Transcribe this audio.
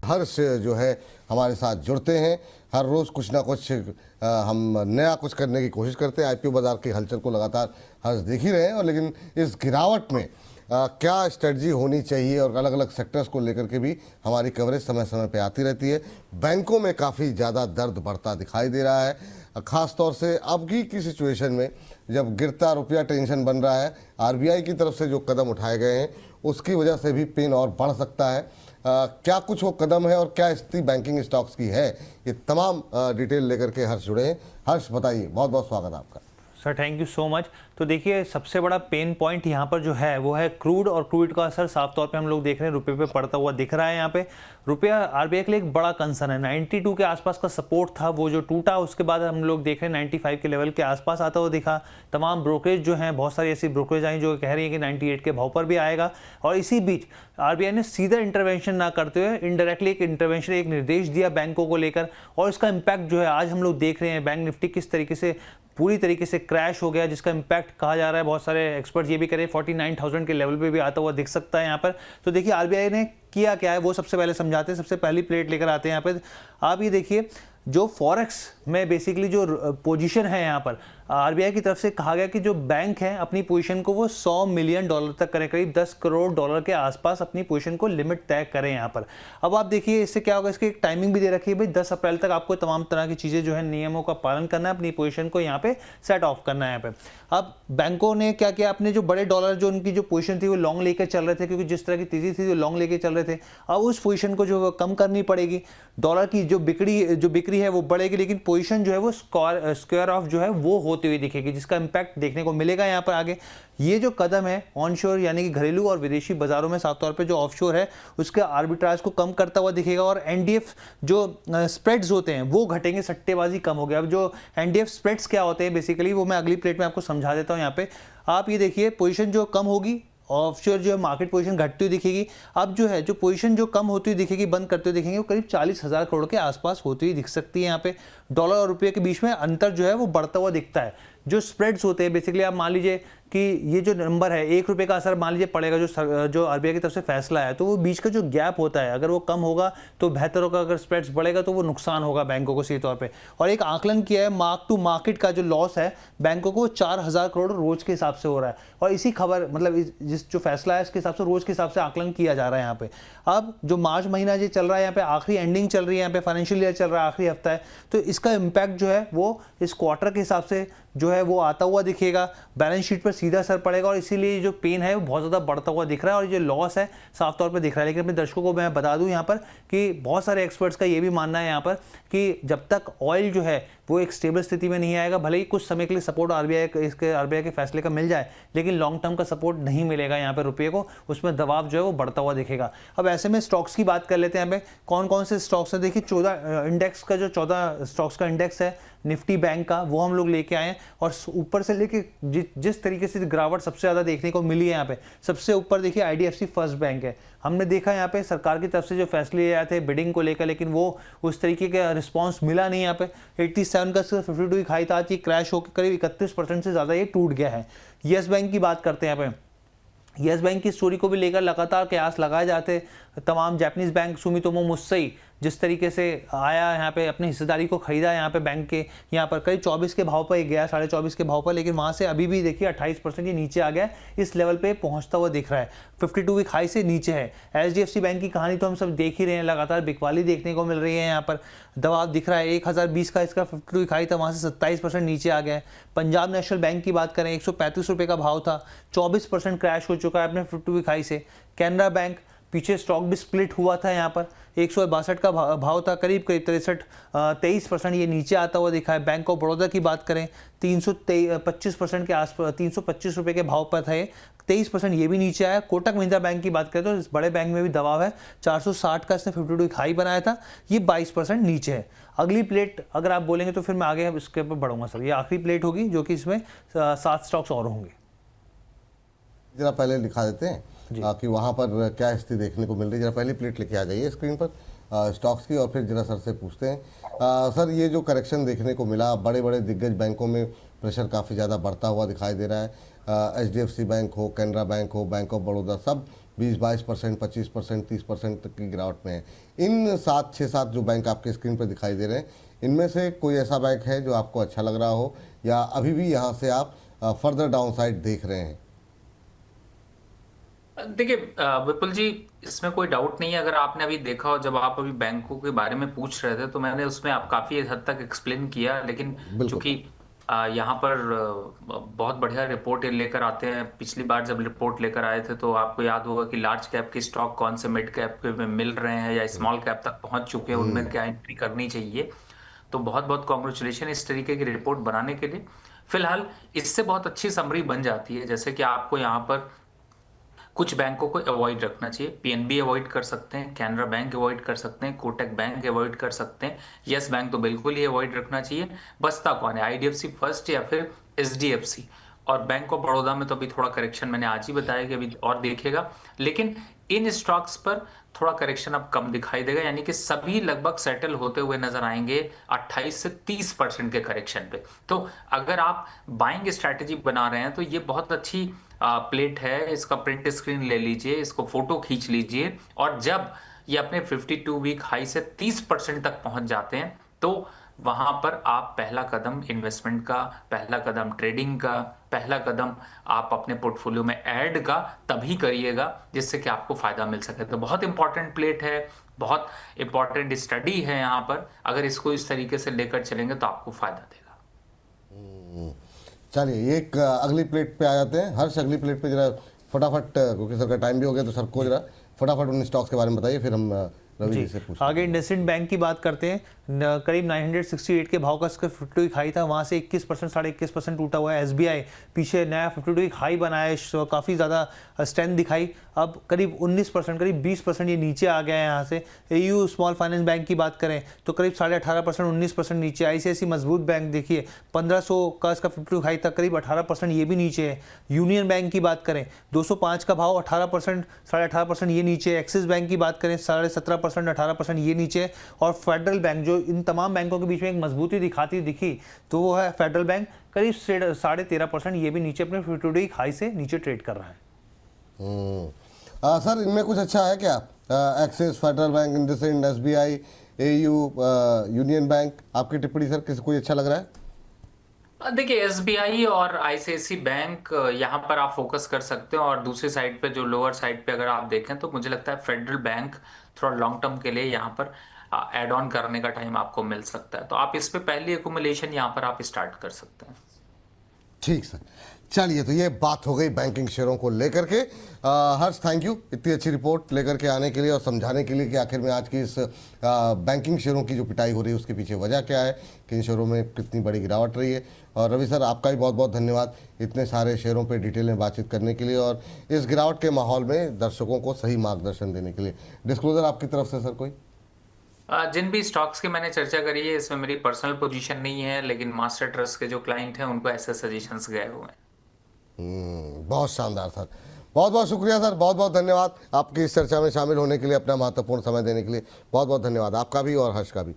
हर्ष जो है हमारे साथ जुड़ते हैं। हर रोज़ कुछ ना कुछ हम नया कुछ करने की कोशिश करते हैं। आईपीओ बाजार की हलचल को लगातार हर्ष देख ही रहे हैं, और लेकिन इस गिरावट में क्या स्ट्रेटजी होनी चाहिए और अलग अलग सेक्टर्स को लेकर के भी हमारी कवरेज समय समय पे आती रहती है। बैंकों में काफ़ी ज़्यादा दर्द बढ़ता दिखाई दे रहा है, ख़ास तौर से अब की सिचुएशन में जब गिरता रुपया टेंशन बन रहा है। आरबीआई की तरफ से जो कदम उठाए गए हैं उसकी वजह से भी पेन और बढ़ सकता है। क्या कुछ वो कदम है और क्या स्थिति बैंकिंग स्टॉक्स की है, ये तमाम डिटेल लेकर के हर्ष जुड़े हैं। हर्ष बताइए, बहुत बहुत स्वागत आपका। Sir thank you so much. तो देखिए सबसे बड़ा पेन पॉइंट यहाँ पर जो है वो है क्रूड, और क्रूड का असर साफ तौर पे हम लोग देख रहे हैं रुपये पे पड़ता हुआ दिख रहा है। यहाँ पे रुपया आरबीआई के लिए एक बड़ा कंसर्न है। 92 के आसपास का सपोर्ट था, वो जो टूटा, उसके बाद हम लोग देख रहे हैं 95 के लेवल के आसपास आता हुआ दिखा। तमाम ब्रोकरेज जो हैं, बहुत सारी ऐसी ब्रोकरेज आई जो कह रही है कि 98 के भाव पर भी आएगा। और इसी बीच आरबीआई ने सीधा इंटरवेंशन ना करते हुए इनडायरेक्टली एक इंटरवेंशन, एक निर्देश दिया बैंकों को लेकर, और इसका इम्पैक्ट जो है आज हम लोग देख रहे हैं। बैंक निफ्टी किस तरीके से पूरी तरीके से क्रैश हो गया, जिसका इम्पैक्ट कहा जा रहा है, बहुत सारे एक्सपर्ट्स ये भी करें 49,000 के लेवल पे भी आता हुआ दिख सकता है यहाँ पर। तो देखिए आरबीआई ने किया क्या है वो सबसे पहले समझाते हैं। सबसे पहली प्लेट लेकर आते हैं यहाँ पे। आप ये देखिए जो फॉरेक्स में बेसिकली जो पोजीशन है, यहाँ पर आरबीआई की तरफ से कहा गया कि जो बैंक हैं अपनी पोजीशन को वो $100 मिलियन तक करें, करीब $10 करोड़ के आसपास अपनी पोजीशन को लिमिट तय करें यहाँ पर। अब आप देखिए इससे क्या होगा, इसकी एक टाइमिंग भी दे रखी है भाई, 10 अप्रैल तक आपको तमाम तरह की चीज़ें जो है नियमों का पालन करना है, अपनी पोजीशन को यहाँ पे सेट ऑफ करना है यहाँ पे। अब बैंकों ने क्या किया, अपने जो बड़े डॉलर जो उनकी जो पोजीशन थी वो लॉन्ग लेकर चल रहे थे, क्योंकि जिस तरह की तेजी थी वो लॉन्ग लेके चल रहे थे। अब उस पोजीशन को जो कम करनी पड़ेगी, डॉलर की जो बिक्री है वो बढ़ेगी, लेकिन पोजीशन जो है वो स्क्वायर ऑफ जो है वो होती हुई दिखेगी, जिसका इम्पैक्ट देखने को मिलेगा यहाँ पर आगे। ये जो कदम है ऑनशोर यानी कि घरेलू और विदेशी बाजारों में साफ तौर पे जो ऑफशोर है उसके आर्बिट्राज को कम करता हुआ दिखेगा, और एनडीएफ जो स्प्रेड्स होते हैं वो घटेंगे, सट्टेबाजी कम हो गया। अब जो एनडीएफ स्प्रेड्स क्या होते हैं बेसिकली वो मैं अगली प्लेट में आपको समझा देता हूँ। यहाँ पे आप ये देखिए पोजीशन जो कम होगी, ऑफशोर जो है मार्केट पोजीशन घटती हुई दिखेगी। अब जो है जो पोजीशन जो कम होती हुई दिखेगी, बंद करते हुए दिखेंगे, वो करीब 40,000 करोड़ के आसपास होती हुई दिख सकती है। यहाँ पे डॉलर और रुपये के बीच में अंतर जो है वो बढ़ता हुआ दिखता है। जो स्प्रेड्स होते हैं बेसिकली आप मान लीजिए कि ये जो नंबर है ₹1 का असर मान लीजिए पड़ेगा, जो आरबीआई की तरफ से फैसला है, तो वो बीच का जो गैप होता है अगर वो कम होगा तो बेहतर होगा, अगर स्प्रेड्स बढ़ेगा तो वो नुकसान होगा बैंकों को सीधे तौर पे। और एक आकलन किया है, मार्क टू मार्केट का जो लॉस है बैंकों को 4,000 करोड़ रोज के हिसाब से हो रहा है, और इसी खबर मतलब जिस जो फैसला है इसके हिसाब से रोज के हिसाब से आकलन किया जा रहा है यहाँ पे। अब जो मार्च महीना जो चल रहा है यहाँ पे आखिरी एंडिंग चल रही है, यहाँ पे फाइनेंशियल ईयर चल रहा है, आखिरी हफ्ता है, तो इसका इम्पैक्ट जो है वो इस क्वार्टर के हिसाब से जो है वो आता हुआ दिखेगा, बैलेंस शीट पर सीधा असर पड़ेगा, और इसीलिए जो पेन है वो बहुत ज़्यादा बढ़ता हुआ दिख रहा है, और जो लॉस है साफ तौर पे दिख रहा है। लेकिन अपने दर्शकों को मैं बता दूं यहाँ पर कि बहुत सारे एक्सपर्ट्स का ये भी मानना है यहाँ पर कि जब तक ऑयल जो है वो एक स्टेबल स्थिति में नहीं आएगा, भले ही कुछ समय के लिए सपोर्ट आरबीआई के फैसले का मिल जाए, लेकिन लॉन्ग टर्म का सपोर्ट नहीं मिलेगा यहाँ पे रुपये को, उसमें दबाव जो है वो बढ़ता हुआ दिखेगा। अब ऐसे में स्टॉक्स की बात कर लेते हैं। यहाँ पे कौन कौन से स्टॉक्स हैं, देखिए 14 इंडेक्स का जो 14 स्टॉक्स का इंडेक्स है निफ्टी बैंक का, वो हम लोग लेके आए हैं, और ऊपर से लेके जिस तरीके से गिरावट सबसे ज़्यादा देखने को मिली है यहाँ पे, सबसे ऊपर देखिए आईडीएफसी फर्स्ट बैंक है। हमने देखा यहाँ पे सरकार की तरफ से जो फैसले लिए थे बिडिंग को लेकर, लेकिन वो उस तरीके का रिस्पांस मिला नहीं। यहाँ पे 87 का 52 की खाई था, आज ये क्रैश होकर करीब 31% से ज़्यादा ये टूट गया है। येस बैंक की बात करते हैं यहाँ पे। येस बैंक की स्टोरी को भी लेकर लगातार कयास लगाए जाते, तमाम जापानीज बैंक सुमितोमो मुत्सुई जिस तरीके से आया यहाँ पे अपनी हिस्सेदारी को खरीदा यहाँ पे बैंक के, यहाँ पर करीब 24 के भाव पर गया, 24.5 के भाव पर, लेकिन वहाँ से अभी भी देखिए 28% ये नीचे आ गया, इस लेवल पे पहुँचता हुआ दिख रहा है, 52 वीक हाई से नीचे है। एचडीएफसी बैंक की कहानी तो हम सब देख ही रहे हैं, लगातार बिकवाली देखने को मिल रही है, यहाँ पर दबाव दिख रहा है। 1020 का इसका 52 वीक हाई था, वहाँ से 27% नीचे आ गया है। पंजाब नेशनल बैंक की बात करें, 135 रुपये का भाव था, 24% क्रैश हो चुका है अपने 52 वीक हाई से। कैनरा बैंक पीछे स्टॉक भी स्प्लिट हुआ था, यहाँ पर 162 का भाव था, करीब 23% ये नीचे आता हुआ दिखा है। बैंक ऑफ बड़ौदा की बात करें 325% के आसपास, 325 रुपये के भाव पर था ये, 23% ये भी नीचे आया। कोटक महिंद्रा बैंक की बात करें तो इस बड़े बैंक में भी दबाव है, 460 का इसने 52 हाई बनाया था, ये 22% नीचे है। अगली प्लेट अगर आप बोलेंगे तो फिर मैं आगे इसके ऊपर बढ़ूंगा सर, ये आखिरी प्लेट होगी जो कि इसमें 7 स्टॉक्स और होंगे। जरा पहले दिखा देते हैं कि वहाँ पर क्या स्थिति देखने को मिल रही है। जरा पहली प्लेट लेके आ जाइए स्क्रीन पर स्टॉक्स की, और फिर जरा सर से पूछते हैं सर ये जो करेक्शन देखने को मिला, बड़े बड़े दिग्गज बैंकों में प्रेशर काफ़ी ज़्यादा बढ़ता हुआ दिखाई दे रहा है। एचडीएफसी बैंक हो, कैनरा बैंक हो, बैंक ऑफ बड़ौदा, सब 20-22%, 25%, 30% तक की गिरावट में है। इन 6-7 जो बैंक आपके स्क्रीन पर दिखाई दे रहे हैं, इनमें से कोई ऐसा बैंक है जो आपको अच्छा लग रहा हो, या अभी भी यहाँ से आप फर्दर डाउन साइड देख रहे हैं? देखिए विपुल जी, इसमें कोई डाउट नहीं है। अगर आपने अभी देखा हो, जब आप अभी बैंकों के बारे में पूछ रहे थे तो मैंने उसमें आप काफ़ी हद तक एक्सप्लेन किया, लेकिन बिल्कुल। चूंकि यहाँ पर बहुत बढ़िया रिपोर्ट लेकर आते हैं। पिछली बार जब रिपोर्ट लेकर आए थे तो आपको याद होगा कि लार्ज कैप के स्टॉक कौन से मिड कैप के में मिल रहे हैं या स्मॉल कैप तक पहुंच चुके हैं, उनमें क्या एंट्री करनी चाहिए। तो बहुत बहुत कॉन्ग्रेचुलेशन इस तरीके की रिपोर्ट बनाने के लिए। फिलहाल इससे बहुत अच्छी समरी बन जाती है, जैसे कि आपको यहाँ पर कुछ बैंकों को अवॉइड रखना चाहिए। पीएनबी अवॉइड कर सकते हैं, कैनरा बैंक अवॉइड कर सकते हैं, कोटक बैंक अवॉइड कर सकते हैं, यस बैंक तो बिल्कुल ही अवॉइड रखना चाहिए। बचता कौन है? आईडीएफसी फर्स्ट या फिर एचडीएफसी। और बैंक ऑफ बड़ौदा में तो अभी थोड़ा करेक्शन मैंने आज ही बताया कि अभी और देखेगा, लेकिन इन स्टॉक्स पर थोड़ा करेक्शन अब कम दिखाई देगा, यानी कि सभी लगभग सेटल होते हुए नजर आएंगे 28 से 30% के करेक्शन पे। तो अगर आप बाइंग स्ट्रैटेजी बना रहे हैं तो ये बहुत अच्छी प्लेट है। इसका प्रिंट स्क्रीन ले लीजिए, इसको फोटो खींच लीजिए, और जब ये अपने 52 वीक हाई से 30% तक पहुंच जाते हैं तो वहां पर आप पहला कदम इन्वेस्टमेंट का, पहला कदम ट्रेडिंग का, पहला कदम आप अपने पोर्टफोलियो में ऐड का तभी करिएगा जिससे कि आपको फायदा मिल सके। तो बहुत इंपॉर्टेंट प्लेट है, बहुत इंपॉर्टेंट स्टडी है यहाँ पर। अगर इसको इस तरीके से लेकर चलेंगे तो आपको फायदा देगा। चलिए एक अगली प्लेट पे आ जाते हैं। हर्ष, अगली प्लेट पे जरा फटाफट, क्योंकि सर का टाइम भी हो गया, तो सर को जरा फटाफट उन स्टॉक्स के बारे में बताइए, फिर हम रवि जी से पूछते हैं। आगे इंडसइंड बैंक की बात करते हैं। करीब 968 के भाव का इसका 52 वीक हाई था, वहाँ से 21%, 21.5% टूटा हुआ है। एसबीआई पीछे नया 52 वीक हाई बनाया, काफ़ी ज़्यादा स्ट्रेंथ दिखाई। अब करीब 19%, करीब 20% ये नीचे आ गया है यहाँ से। एयू स्मॉल फाइनेंस बैंक की बात करें तो करीब 18.5%, 19% नीचे। आईसीआईसीआई मजबूत बैंक देखिए 1500 का इसका 52 हाई था, करीब 18% ये भी नीचे है। यूनियन बैंक की बात करें 205 का भाव, 18%, 18.5% ये नीचे। एक्सिस बैंक की बात करें 17.5%, 18% ये नीचे। और फेडरल बैंक, जो इन तमाम बैंकों के बीच में एक मजबूती दिखी तो वो है फेडरल बैंक, करीब 13.5%, ये भी नीचे अपने 52 वीक हाई से नीचे ट्रेड कर रहा है। सर इनमें कुछ अच्छा है क्या? Axis, federal bank, IndusInd, SBI, AU, union bank, आपकी टिप्पणी सर, किसी कोई अच्छा लग रहा है? देखिए एसबीआई और आईसीआईसीआई बैंक यहाँ पर आप फोकस कर सकते हो, और दूसरी साइड पे जो लोअर साइड पे अगर आप देखें तो मुझे लगता है फेडरल बैंक थोड़ा लॉन्ग टर्म के लिए यहाँ पर एड ऑन करने का टाइम आपको मिल सकता है। तो आप इस पे पहली एक्यूमुलेशन यहाँ पर आप स्टार्ट कर सकते हैं। ठीक सर, चलिए तो ये बात हो गई बैंकिंग शेयरों को लेकर के। हर्ष, थैंक यू इतनी अच्छी रिपोर्ट लेकर के आने के लिए और समझाने के लिए कि आखिर में आज की इस बैंकिंग शेयरों की जो पिटाई हो रही है उसके पीछे वजह क्या है, किन शेयरों में कितनी बड़ी गिरावट रही है। और रवि सर, आपका भी बहुत बहुत धन्यवाद इतने सारे शेयरों पे डिटेल में बातचीत करने के लिए और इस गिरावट के माहौल में दर्शकों को सही मार्गदर्शन देने के लिए। डिस्क्लोजर आपकी तरफ से सर कोई? जिन भी स्टॉक्स की मैंने चर्चा करी है इसमें मेरी पर्सनल पोजीशन नहीं है, लेकिन मास्टर ट्रस्ट के जो क्लाइंट हैं उनको ऐसे सजेशंस गए हुए हैं। बहुत शानदार सर, बहुत बहुत शुक्रिया सर, बहुत बहुत धन्यवाद आपकी इस चर्चा में शामिल होने के लिए, अपना महत्वपूर्ण समय देने के लिए बहुत बहुत धन्यवाद आपका भी और हर्ष का भी।